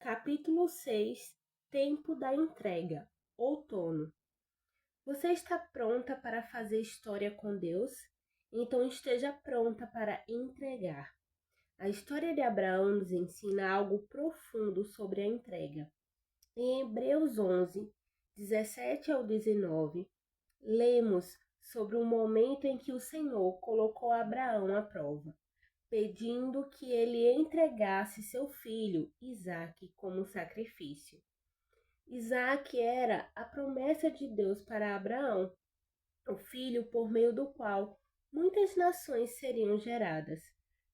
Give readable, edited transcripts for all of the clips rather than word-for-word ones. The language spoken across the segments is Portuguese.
Capítulo 6. Tempo da entrega. Outono. Você está pronta para fazer história com Deus? Então esteja pronta para entregar. A história de Abraão nos ensina algo profundo sobre a entrega. Em Hebreus 11, 17 ao 19, lemos sobre o momento em que o Senhor colocou Abraão à prova, pedindo que ele entregasse seu filho, Isaque, como sacrifício. Isaque era a promessa de Deus para Abraão, o filho por meio do qual muitas nações seriam geradas.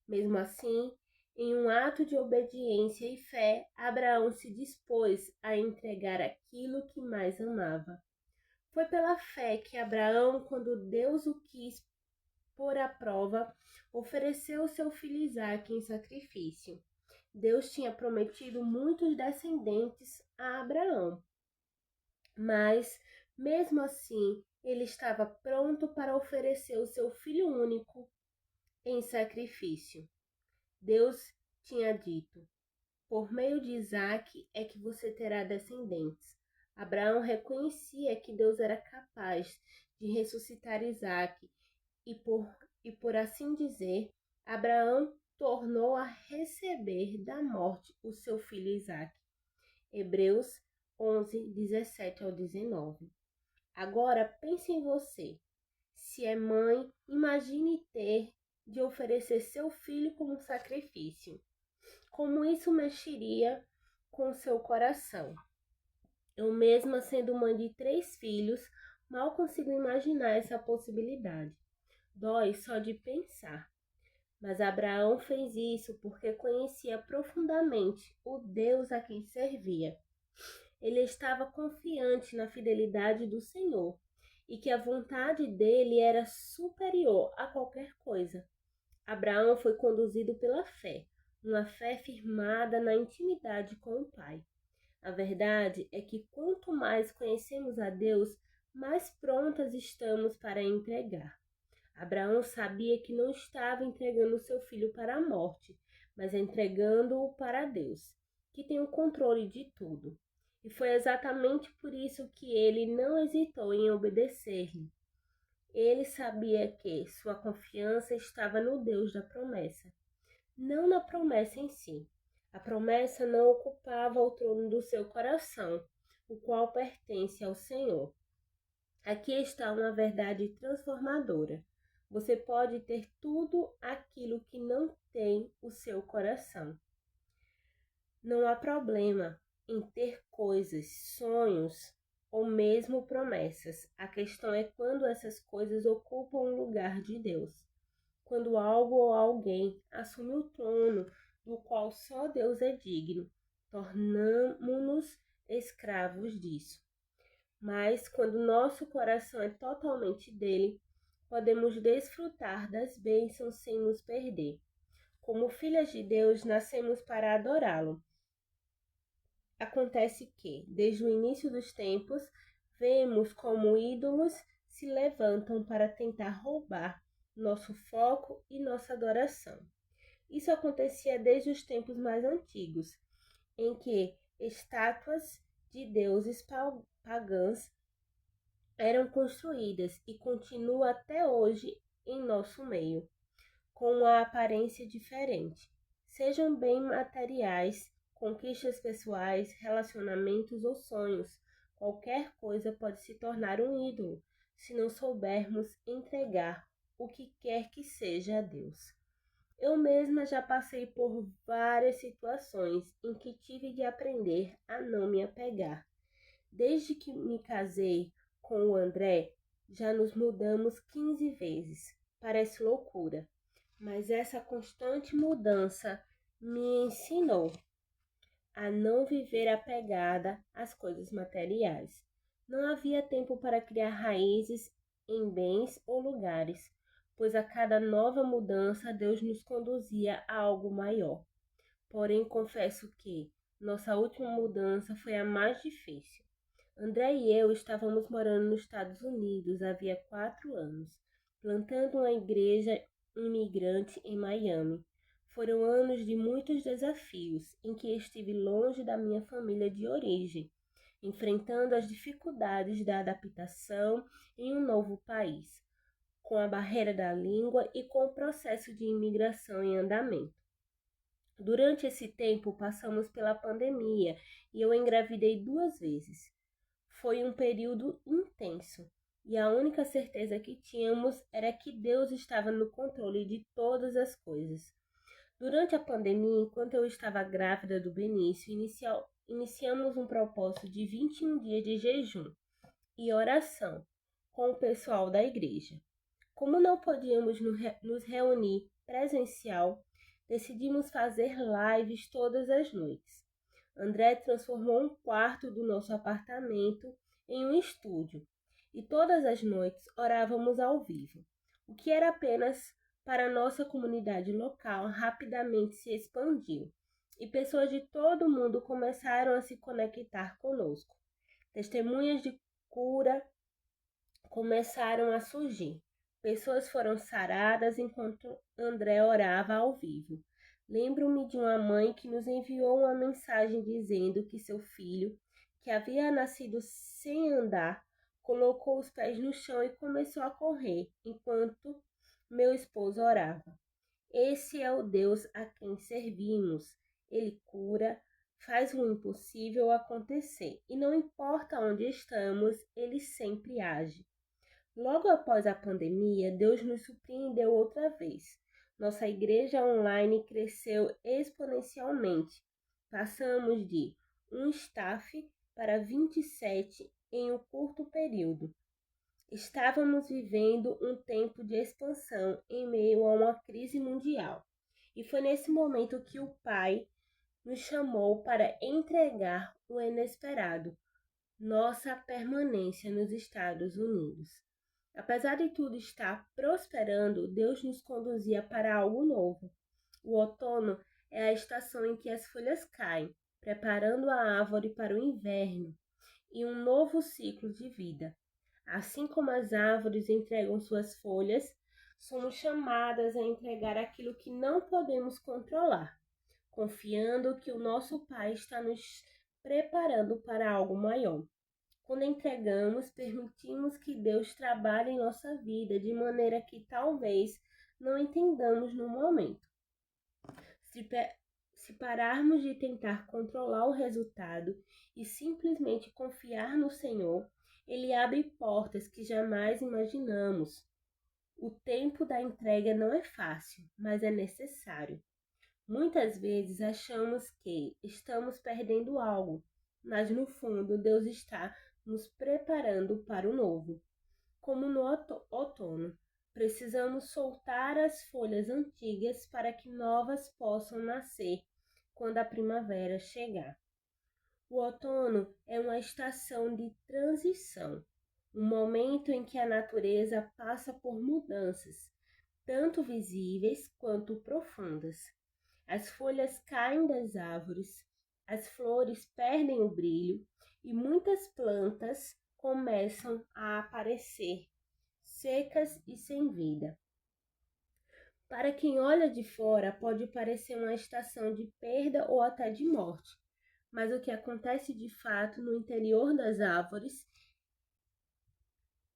Mesmo assim, em um ato de obediência e fé, Abraão se dispôs a entregar aquilo que mais amava. Foi pela fé que Abraão, quando Deus o quis pôr à prova, ofereceu seu filho Isaque em sacrifício. Deus tinha prometido muitos descendentes a Abraão, mas, mesmo assim, ele estava pronto para oferecer o seu filho único em sacrifício. Deus tinha dito: por meio de Isaque é que você terá descendentes. Abraão reconhecia que Deus era capaz de ressuscitar Isaque e por assim dizer, Abraão tornou a receber da morte o seu filho Isaque. Hebreus 11, 17 ao 19. Agora pense em você. Se é mãe, imagine ter de oferecer seu filho como sacrifício. Como isso mexeria com seu coração? Eu mesma, sendo mãe de 3 filhos, mal consigo imaginar essa possibilidade. Dói só de pensar. Mas Abraão fez isso porque conhecia profundamente o Deus a quem servia. Ele estava confiante na fidelidade do Senhor e que a vontade dele era superior a qualquer coisa. Abraão foi conduzido pela fé, uma fé firmada na intimidade com o Pai. A verdade é que quanto mais conhecemos a Deus, mais prontas estamos para entregar. Abraão sabia que não estava entregando seu filho para a morte, mas entregando-o para Deus, que tem o controle de tudo. E foi exatamente por isso que ele não hesitou em obedecer-lhe. Ele sabia que sua confiança estava no Deus da promessa, não na promessa em si. A promessa não ocupava o trono do seu coração, o qual pertence ao Senhor. Aqui está uma verdade transformadora. Você pode ter tudo aquilo que não tem o seu coração. Não há problema em ter coisas, sonhos ou mesmo promessas. A questão é quando essas coisas ocupam o lugar de Deus. Quando algo ou alguém assume o trono do qual só Deus é digno, tornamo-nos escravos disso. Mas quando nosso coração é totalmente dele, podemos desfrutar das bênçãos sem nos perder. Como filhas de Deus, nascemos para adorá-lo. Acontece que, desde o início dos tempos, vemos como ídolos se levantam para tentar roubar nosso foco e nossa adoração. Isso acontecia desde os tempos mais antigos, em que estátuas de deuses pagãs eram construídas e continua até hoje em nosso meio, com uma aparência diferente. Sejam bem materiais, conquistas pessoais, relacionamentos ou sonhos, qualquer coisa pode se tornar um ídolo se não soubermos entregar o que quer que seja a Deus. Eu mesma já passei por várias situações em que tive de aprender a não me apegar. Desde que me casei com o André, já nos mudamos 15 vezes. Parece loucura, mas essa constante mudança me ensinou a não viver apegada às coisas materiais. Não havia tempo para criar raízes em bens ou lugares, pois a cada nova mudança Deus nos conduzia a algo maior. Porém, confesso que nossa última mudança foi a mais difícil. André e eu estávamos morando nos Estados Unidos havia 4 anos, plantando uma igreja imigrante em Miami. Foram anos de muitos desafios, em que estive longe da minha família de origem, enfrentando as dificuldades da adaptação em um novo país, com a barreira da língua e com o processo de imigração em andamento. Durante esse tempo, passamos pela pandemia e eu engravidei 2 vezes. Foi um período intenso e a única certeza que tínhamos era que Deus estava no controle de todas as coisas. Durante a pandemia, enquanto eu estava grávida do Benício, iniciamos um propósito de 21 dias de jejum e oração com o pessoal da igreja. Como não podíamos nos reunir presencial, decidimos fazer lives todas as noites. André transformou um quarto do nosso apartamento em um estúdio e todas as noites orávamos ao vivo. O que era apenas para nossa comunidade local rapidamente se expandiu e pessoas de todo o mundo começaram a se conectar conosco. Testemunhas de cura começaram a surgir. Pessoas foram saradas enquanto André orava ao vivo. Lembro-me de uma mãe que nos enviou uma mensagem dizendo que seu filho, que havia nascido sem andar, colocou os pés no chão e começou a correr enquanto meu esposo orava. Esse é o Deus a quem servimos. Ele cura, faz o impossível acontecer e não importa onde estamos, ele sempre age. Logo após a pandemia, Deus nos surpreendeu outra vez. Nossa igreja online cresceu exponencialmente. Passamos de um staff para 27 em um curto período. Estávamos vivendo um tempo de expansão em meio a uma crise mundial. E foi nesse momento que o Pai nos chamou para entregar o inesperado, nossa permanência nos Estados Unidos. Apesar de tudo estar prosperando, Deus nos conduzia para algo novo. O outono é a estação em que as folhas caem, preparando a árvore para o inverno e um novo ciclo de vida. Assim como as árvores entregam suas folhas, somos chamadas a entregar aquilo que não podemos controlar, confiando que o nosso Pai está nos preparando para algo maior. Quando entregamos, permitimos que Deus trabalhe em nossa vida de maneira que talvez não entendamos no momento. Se pararmos de tentar controlar o resultado e simplesmente confiar no Senhor, Ele abre portas que jamais imaginamos. O tempo da entrega não é fácil, mas é necessário. Muitas vezes achamos que estamos perdendo algo, mas no fundo Deus está nos preparando para o novo. Como no outono, precisamos soltar as folhas antigas para que novas possam nascer quando a primavera chegar. O outono é uma estação de transição, um momento em que a natureza passa por mudanças, tanto visíveis quanto profundas. As folhas caem das árvores, as flores perdem o brilho e muitas plantas começam a aparecer, secas e sem vida. Para quem olha de fora, pode parecer uma estação de perda ou até de morte, mas o que acontece de fato no interior das árvores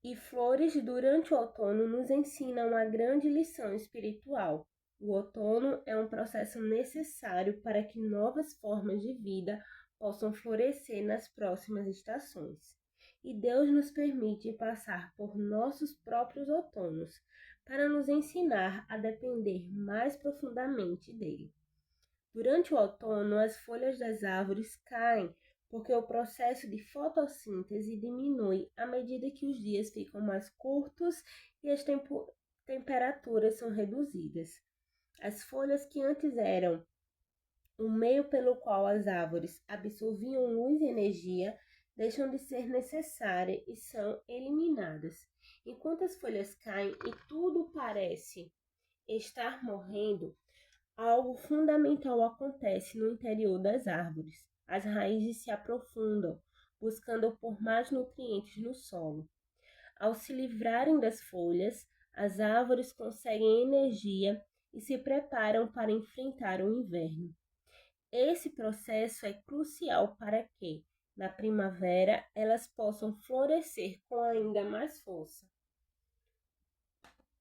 e flores durante o outono nos ensina uma grande lição espiritual. O outono é um processo necessário para que novas formas de vida possam florescer nas próximas estações. E Deus nos permite passar por nossos próprios outonos para nos ensinar a depender mais profundamente dele. Durante o outono, as folhas das árvores caem porque o processo de fotossíntese diminui à medida que os dias ficam mais curtos e as temperaturas são reduzidas. As folhas que antes eram o meio pelo qual as árvores absorviam luz e energia deixam de ser necessárias e são eliminadas. Enquanto as folhas caem e tudo parece estar morrendo, algo fundamental acontece no interior das árvores. As raízes se aprofundam, buscando por mais nutrientes no solo. Ao se livrarem das folhas, as árvores conseguem energia e se preparam para enfrentar o inverno. Esse processo é crucial para que, na primavera, elas possam florescer com ainda mais força.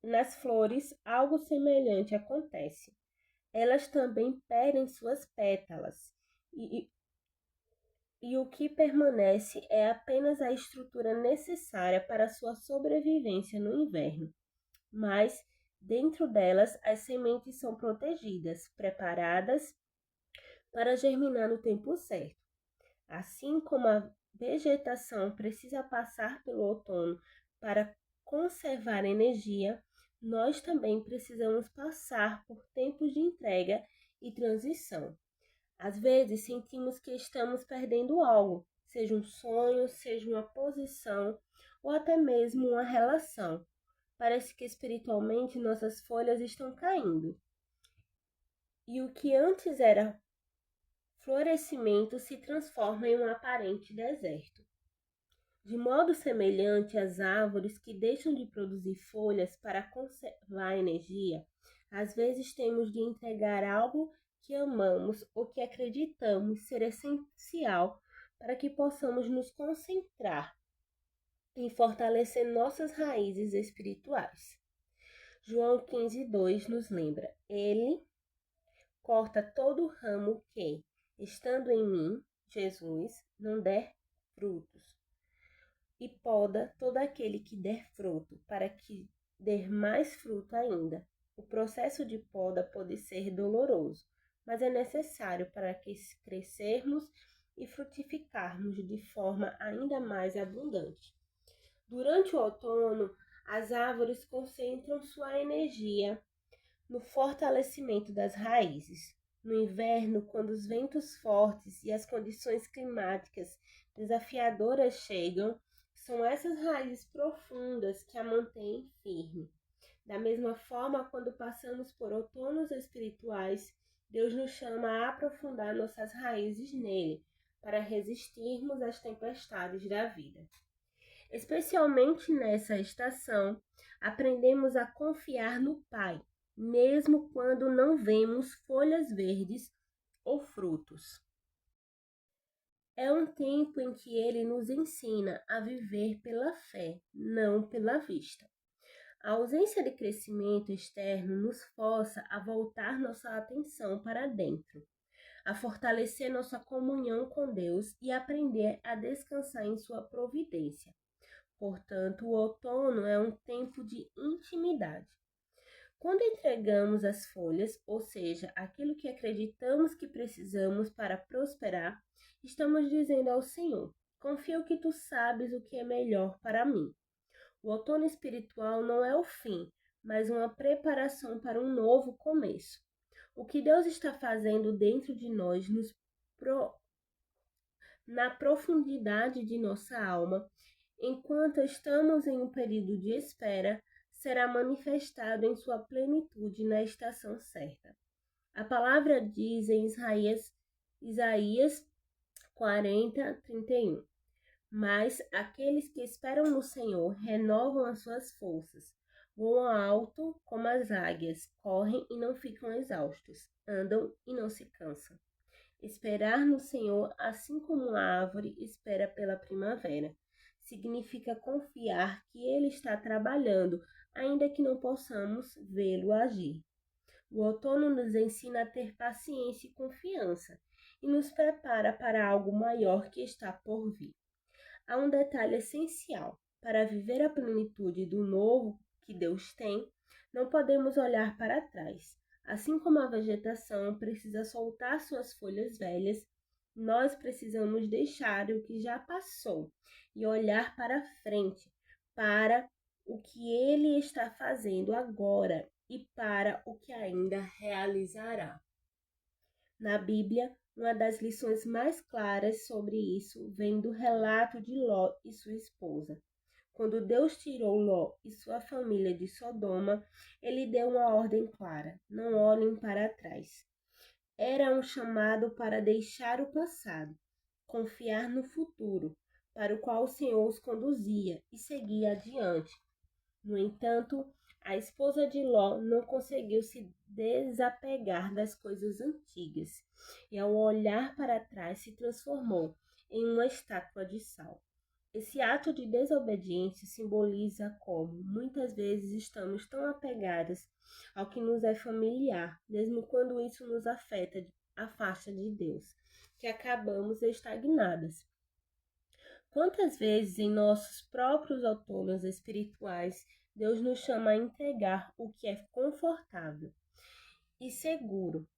Nas flores, algo semelhante acontece. Elas também perdem suas pétalas e o que permanece é apenas a estrutura necessária para sua sobrevivência no inverno. Mas, dentro delas, as sementes são protegidas, preparadas para germinar no tempo certo. Assim como a vegetação precisa passar pelo outono para conservar energia, nós também precisamos passar por tempos de entrega e transição. Às vezes sentimos que estamos perdendo algo, seja um sonho, seja uma posição ou até mesmo uma relação. Parece que espiritualmente nossas folhas estão caindo. E o que antes era florescimento se transforma em um aparente deserto. De modo semelhante às árvores que deixam de produzir folhas para conservar energia, às vezes temos de entregar algo que amamos ou que acreditamos ser essencial para que possamos nos concentrar em fortalecer nossas raízes espirituais. João 15:2 nos lembra: Ele corta todo ramo que, estando em mim, Jesus, não der frutos, e poda todo aquele que der fruto, para que dê mais fruto ainda. O processo de poda pode ser doloroso, mas é necessário para que crescermos e frutificarmos de forma ainda mais abundante. Durante o outono, as árvores concentram sua energia no fortalecimento das raízes. No inverno, quando os ventos fortes e as condições climáticas desafiadoras chegam, são essas raízes profundas que a mantêm firme. Da mesma forma, quando passamos por outonos espirituais, Deus nos chama a aprofundar nossas raízes nele, para resistirmos às tempestades da vida. Especialmente nessa estação, aprendemos a confiar no Pai, mesmo quando não vemos folhas verdes ou frutos. É um tempo em que ele nos ensina a viver pela fé, não pela vista. A ausência de crescimento externo nos força a voltar nossa atenção para dentro, a fortalecer nossa comunhão com Deus e aprender a descansar em sua providência. Portanto, o outono é um tempo de intimidade. Quando entregamos as folhas, ou seja, aquilo que acreditamos que precisamos para prosperar, estamos dizendo ao Senhor: confio que tu sabes o que é melhor para mim. O outono espiritual não é o fim, mas uma preparação para um novo começo. O que Deus está fazendo dentro de nós, na profundidade de nossa alma, enquanto estamos em um período de espera, será manifestado em sua plenitude na estação certa. A palavra diz em Isaías 40:31. Mas aqueles que esperam no Senhor renovam as suas forças, voam alto como as águias, correm e não ficam exaustos, andam e não se cansam. Esperar no Senhor, assim como a árvore espera pela primavera, significa confiar que Ele está trabalhando, ainda que não possamos vê-lo agir. O outono nos ensina a ter paciência e confiança, e nos prepara para algo maior que está por vir. Há um detalhe essencial: para viver a plenitude do novo que Deus tem, não podemos olhar para trás. Assim como a vegetação precisa soltar suas folhas velhas, nós precisamos deixar o que já passou e olhar para frente, para o que Ele está fazendo agora e para o que ainda realizará. Na Bíblia, uma das lições mais claras sobre isso vem do relato de Ló e sua esposa. Quando Deus tirou Ló e sua família de Sodoma, ele deu uma ordem clara: não olhem para trás. Era um chamado para deixar o passado, confiar no futuro, para o qual o Senhor os conduzia e seguir adiante. No entanto, A esposa de Ló não conseguiu se desapegar das coisas antigas e, ao olhar para trás, se transformou em uma estátua de sal. Esse ato de desobediência simboliza como, muitas vezes, estamos tão apegados ao que nos é familiar, mesmo quando isso nos afasta de Deus, que acabamos estagnadas. Quantas vezes em nossos próprios outonos espirituais Deus nos chama a entregar o que é confortável e seguro,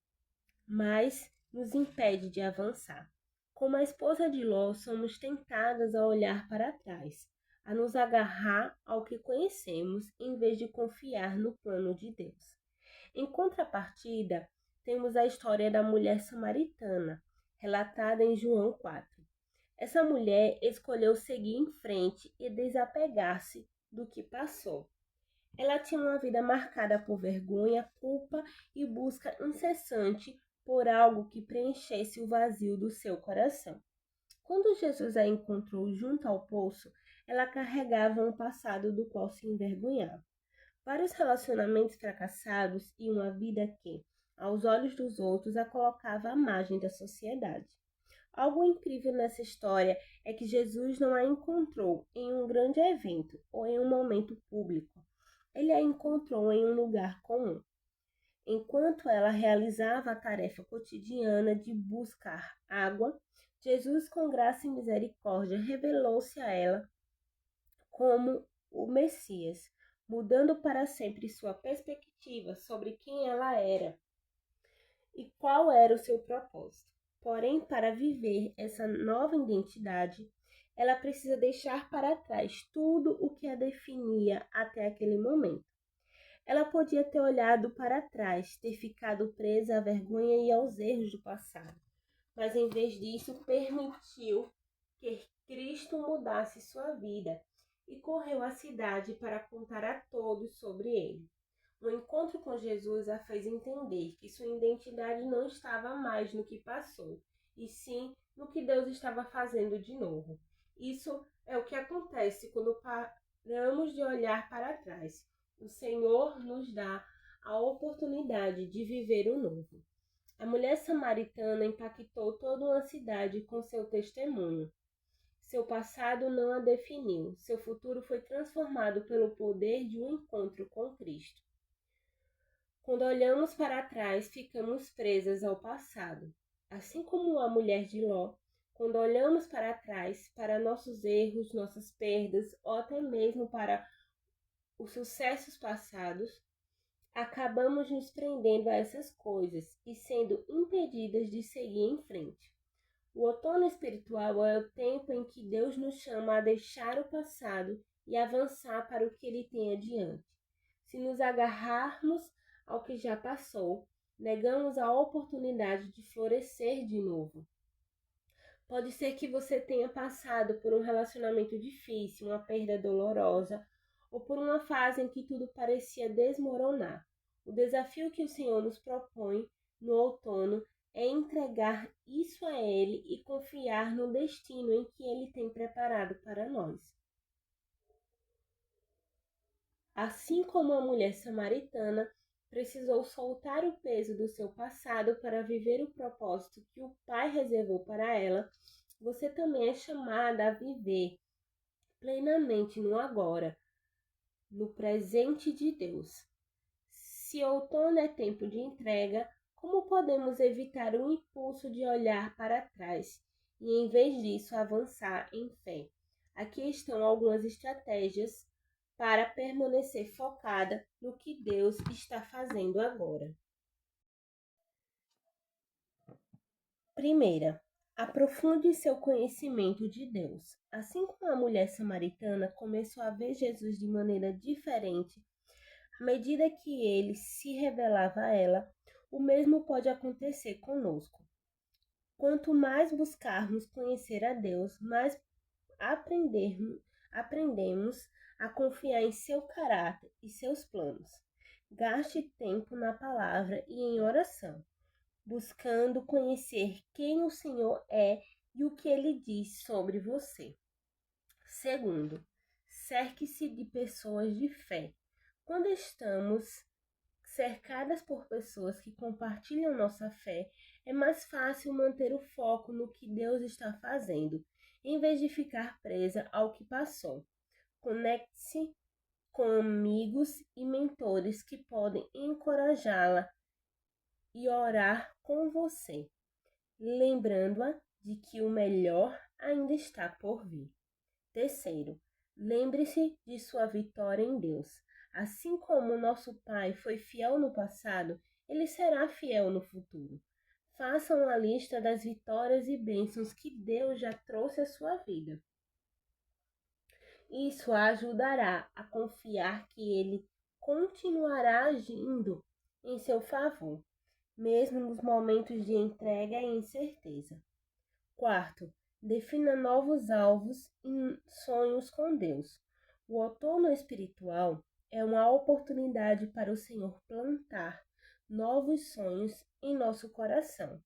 mas nos impede de avançar. Como a esposa de Ló, somos tentadas a olhar para trás, a nos agarrar ao que conhecemos em vez de confiar no plano de Deus. Em contrapartida, temos a história da mulher samaritana, relatada em João 4. Essa mulher escolheu seguir em frente e desapegar-se do que passou. Ela tinha uma vida marcada por vergonha, culpa e busca incessante por algo que preenchesse o vazio do seu coração. Quando Jesus a encontrou junto ao poço, ela carregava um passado do qual se envergonhava. Vários relacionamentos fracassados e uma vida que, aos olhos dos outros, a colocava à margem da sociedade. Algo incrível nessa história é que Jesus não a encontrou em um grande evento ou em um momento público. Ele a encontrou em um lugar comum. Enquanto ela realizava a tarefa cotidiana de buscar água, Jesus, com graça e misericórdia, revelou-se a ela como o Messias, mudando para sempre sua perspectiva sobre quem ela era e qual era o seu propósito. Porém, para viver essa nova identidade, ela precisa deixar para trás tudo o que a definia até aquele momento. Ela podia ter olhado para trás, ter ficado presa à vergonha e aos erros do passado, mas em vez disso, permitiu que Cristo mudasse sua vida e correu à cidade para contar a todos sobre ele. O encontro com Jesus a fez entender que sua identidade não estava mais no que passou, e sim no que Deus estava fazendo de novo. Isso é o que acontece quando paramos de olhar para trás. O Senhor nos dá a oportunidade de viver o novo. A mulher samaritana impactou toda uma cidade com seu testemunho. Seu passado não a definiu, seu futuro foi transformado pelo poder de um encontro com Cristo. Quando olhamos para trás, ficamos presas ao passado. Assim como a mulher de Ló, quando olhamos para trás, para nossos erros, nossas perdas, ou até mesmo para os sucessos passados, acabamos nos prendendo a essas coisas e sendo impedidas de seguir em frente. O outono espiritual é o tempo em que Deus nos chama a deixar o passado e avançar para o que Ele tem adiante. Se nos agarrarmos ao que já passou, negamos a oportunidade de florescer de novo. Pode ser que você tenha passado por um relacionamento difícil, uma perda dolorosa, ou por uma fase em que tudo parecia desmoronar. O desafio que o Senhor nos propõe no outono é entregar isso a Ele e confiar no destino em que Ele tem preparado para nós. Assim como a mulher samaritana precisou soltar o peso do seu passado para viver o propósito que o Pai reservou para ela, você também é chamada a viver plenamente no agora, no presente de Deus. Se outono é tempo de entrega, como podemos evitar o impulso de olhar para trás e, em vez disso, avançar em fé? Aqui estão algumas estratégias para permanecer focada no que Deus está fazendo agora. Primeira, aprofunde seu conhecimento de Deus. Assim como a mulher samaritana começou a ver Jesus de maneira diferente, à medida que ele se revelava a ela, o mesmo pode acontecer conosco. Quanto mais buscarmos conhecer a Deus, mais aprendemos a confiar em seu caráter e seus planos. Gaste tempo na palavra e em oração, buscando conhecer quem o Senhor é e o que ele diz sobre você. Segundo, cerque-se de pessoas de fé. Quando estamos cercadas por pessoas que compartilham nossa fé, é mais fácil manter o foco no que Deus está fazendo, em vez de ficar presa ao que passou. Conecte-se com amigos e mentores que podem encorajá-la e orar com você, lembrando-a de que o melhor ainda está por vir. Terceiro, lembre-se de sua vitória em Deus. Assim como nosso Pai foi fiel no passado, ele será fiel no futuro. Faça uma lista das vitórias e bênçãos que Deus já trouxe à sua vida. Isso a ajudará a confiar que ele continuará agindo em seu favor, mesmo nos momentos de entrega e incerteza. Quarto, defina novos alvos e sonhos com Deus. O outono espiritual é uma oportunidade para o Senhor plantar novos sonhos em nosso coração.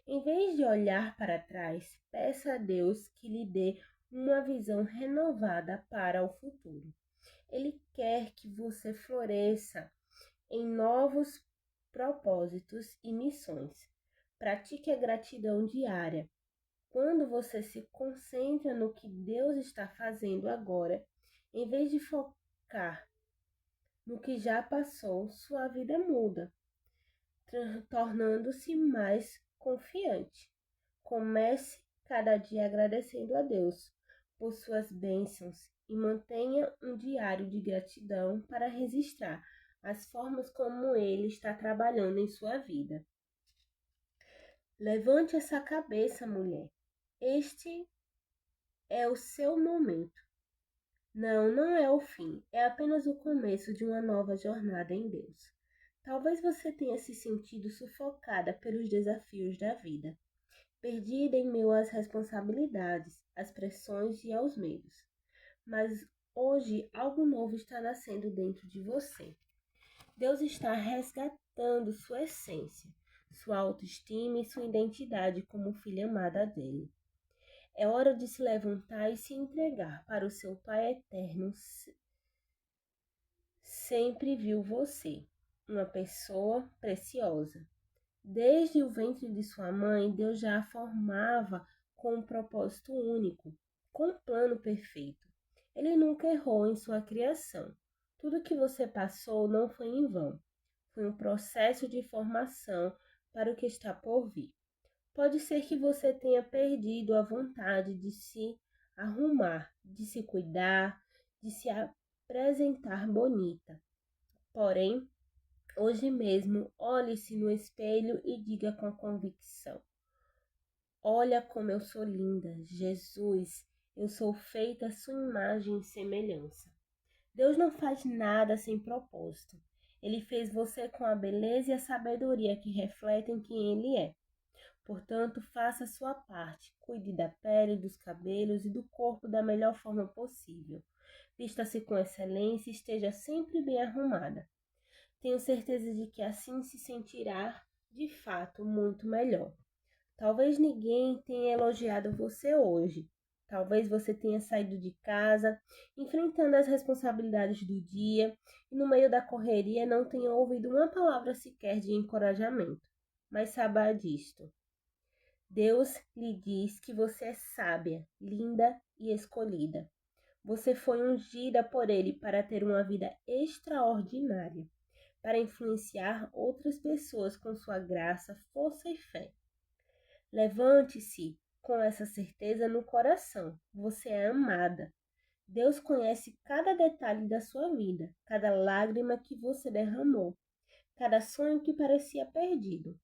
Em vez de olhar para trás, peça a Deus que lhe dê uma visão renovada para o futuro. Ele quer que você floresça em novos propósitos e missões. Pratique a gratidão diária. Quando você se concentra no que Deus está fazendo agora, em vez de focar no que já passou, sua vida muda, tornando-se mais confiante. Comece cada dia agradecendo a Deus por suas bênçãos e mantenha um diário de gratidão para registrar as formas como Ele está trabalhando em sua vida. Levante essa cabeça, mulher. Este é o seu momento. Não é o fim, é apenas o começo de uma nova jornada em Deus. Talvez você tenha se sentido sufocada pelos desafios da vida, perdida em meio às responsabilidades, às pressões e aos medos. Mas hoje algo novo está nascendo dentro de você. Deus está resgatando sua essência, sua autoestima e sua identidade como filha amada dele. É hora de se levantar e se entregar para o seu Pai eterno. Sempre viu você, uma pessoa preciosa. Desde o ventre de sua mãe, Deus já a formava com um propósito único, com um plano perfeito. Ele nunca errou em sua criação. Tudo que você passou não foi em vão. Foi um processo de formação para o que está por vir. Pode ser que você tenha perdido a vontade de se arrumar, de se cuidar, de se apresentar bonita. Porém, hoje mesmo, olhe-se no espelho e diga com convicção: olha como eu sou linda, Jesus, eu sou feita à sua imagem e semelhança. Deus não faz nada sem propósito. Ele fez você com a beleza e a sabedoria que refletem quem Ele é. Portanto, faça a sua parte. Cuide da pele, dos cabelos e do corpo da melhor forma possível. Vista-se com excelência e esteja sempre bem arrumada. Tenho certeza de que assim se sentirá, de fato, muito melhor. Talvez ninguém tenha elogiado você hoje. Talvez você tenha saído de casa, enfrentando as responsabilidades do dia e no meio da correria não tenha ouvido uma palavra sequer de encorajamento. Mas saiba disto: Deus lhe diz que você é sábia, linda e escolhida. Você foi ungida por Ele para ter uma vida extraordinária, para influenciar outras pessoas com sua graça, força e fé. Levante-se com essa certeza no coração. Você é amada. Deus conhece cada detalhe da sua vida, cada lágrima que você derramou, cada sonho que parecia perdido.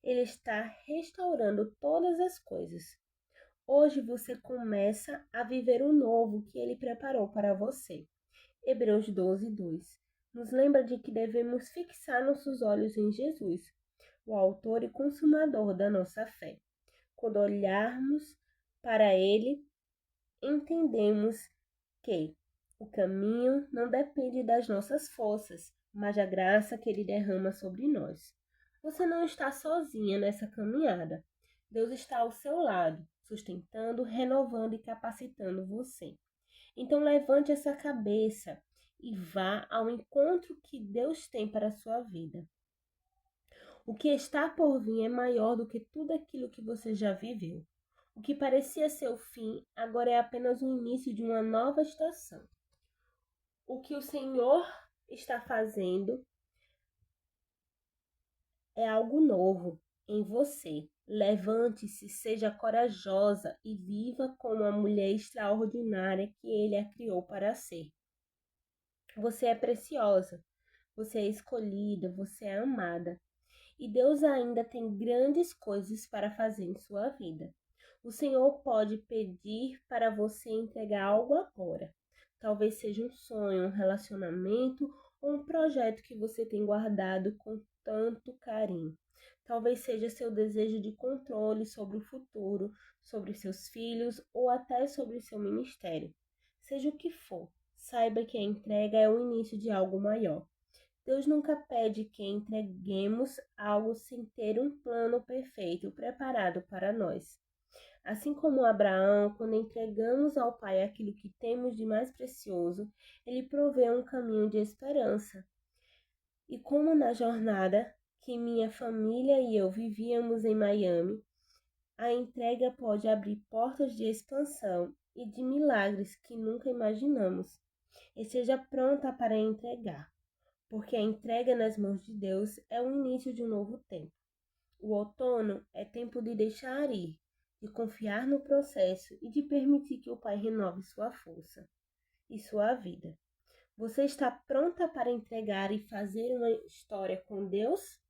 Ele está restaurando todas as coisas. Hoje você começa a viver o novo que Ele preparou para você. Hebreus 12:2 nos lembra de que devemos fixar nossos olhos em Jesus, o autor e consumador da nossa fé. Quando olharmos para Ele, entendemos que o caminho não depende das nossas forças, mas da graça que Ele derrama sobre nós. Você não está sozinha nessa caminhada. Deus está ao seu lado, sustentando, renovando e capacitando você. Então levante essa cabeça e vá ao encontro que Deus tem para a sua vida. O que está por vir é maior do que tudo aquilo que você já viveu. O que parecia ser o fim, agora é apenas o início de uma nova estação. O que o Senhor está fazendo é algo novo em você. Levante-se, seja corajosa e viva como a mulher extraordinária que Ele a criou para ser. Você é preciosa, você é escolhida, você é amada. E Deus ainda tem grandes coisas para fazer em sua vida. O Senhor pode pedir para você entregar algo agora. Talvez seja um sonho, um relacionamento ou um projeto que você tem guardado com tanto carinho. Talvez seja seu desejo de controle sobre o futuro, sobre seus filhos ou até sobre seu ministério. Seja o que for, saiba que a entrega é o início de algo maior. Deus nunca pede que entreguemos algo sem ter um plano perfeito preparado para nós. Assim como Abraão, quando entregamos ao Pai aquilo que temos de mais precioso, ele provê um caminho de esperança. E como na jornada que minha família e eu vivíamos em Miami, a entrega pode abrir portas de expansão e de milagres que nunca imaginamos. Esteja pronta para entregar, porque a entrega nas mãos de Deus é o início de um novo tempo. O outono é tempo de deixar ir, de confiar no processo e de permitir que o Pai renove sua força e sua vida. Você está pronta para entregar e fazer uma história com Deus?